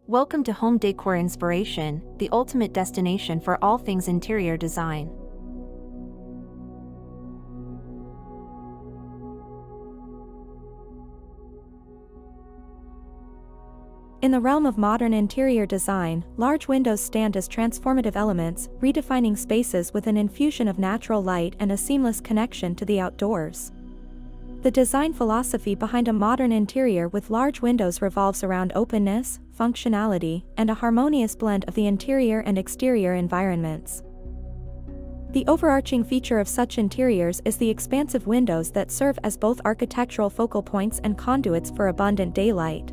Welcome to Home Decor Inspiration, the ultimate destination for all things interior design. In the realm of modern interior design, large windows stand as transformative elements, redefining spaces with an infusion of natural light and a seamless connection to the outdoors. The design philosophy behind a modern interior with large windows revolves around openness, functionality, and a harmonious blend of the interior and exterior environments. The overarching feature of such interiors is the expansive windows that serve as both architectural focal points and conduits for abundant daylight.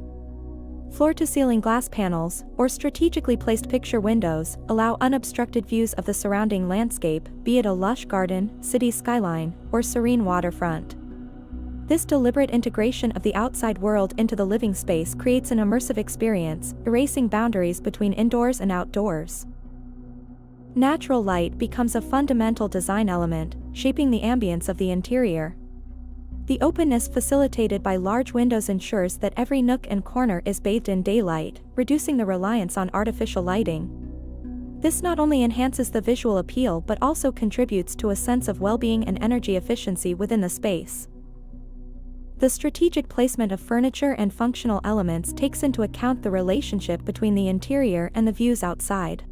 Floor-to-ceiling glass panels, or strategically placed picture windows, allow unobstructed views of the surrounding landscape, be it a lush garden, city skyline, or serene waterfront. This deliberate integration of the outside world into the living space creates an immersive experience, erasing boundaries between indoors and outdoors. Natural light becomes a fundamental design element, shaping the ambience of the interior. The openness facilitated by large windows ensures that every nook and corner is bathed in daylight, reducing the reliance on artificial lighting. This not only enhances the visual appeal but also contributes to a sense of well-being and energy efficiency within the space. The strategic placement of furniture and functional elements takes into account the relationship between the interior and the views outside.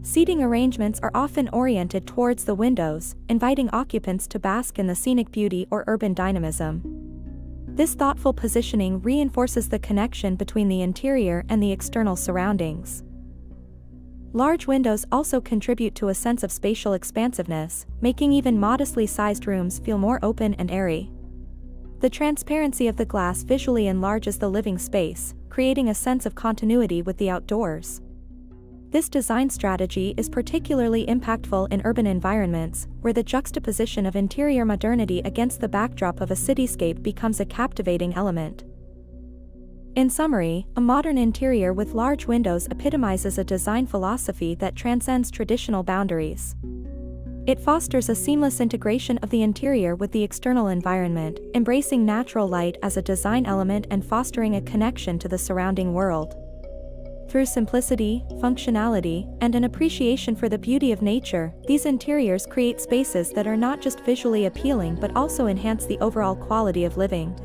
Seating arrangements are often oriented towards the windows, inviting occupants to bask in the scenic beauty or urban dynamism. This thoughtful positioning reinforces the connection between the interior and the external surroundings. Large windows also contribute to a sense of spatial expansiveness, making even modestly sized rooms feel more open and airy. The transparency of the glass visually enlarges the living space, creating a sense of continuity with the outdoors. This design strategy is particularly impactful in urban environments, where the juxtaposition of interior modernity against the backdrop of a cityscape becomes a captivating element. In summary, a modern interior with large windows epitomizes a design philosophy that transcends traditional boundaries. It fosters a seamless integration of the interior with the external environment, embracing natural light as a design element and fostering a connection to the surrounding world. Through simplicity, functionality, and an appreciation for the beauty of nature, these interiors create spaces that are not just visually appealing but also enhance the overall quality of living.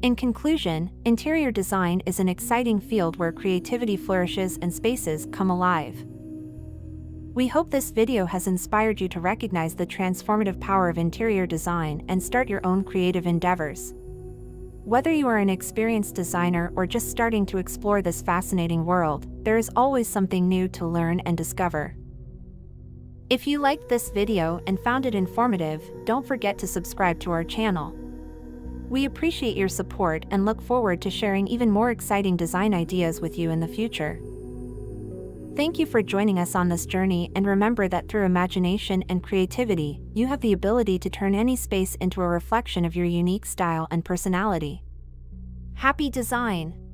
In conclusion, interior design is an exciting field where creativity flourishes and spaces come alive. We hope this video has inspired you to recognize the transformative power of interior design and start your own creative endeavors. Whether you are an experienced designer or just starting to explore this fascinating world, there is always something new to learn and discover. If you liked this video and found it informative, don't forget to subscribe to our channel. We appreciate your support and look forward to sharing even more exciting design ideas with you in the future. Thank you for joining us on this journey, and remember that through imagination and creativity, you have the ability to turn any space into a reflection of your unique style and personality. Happy design!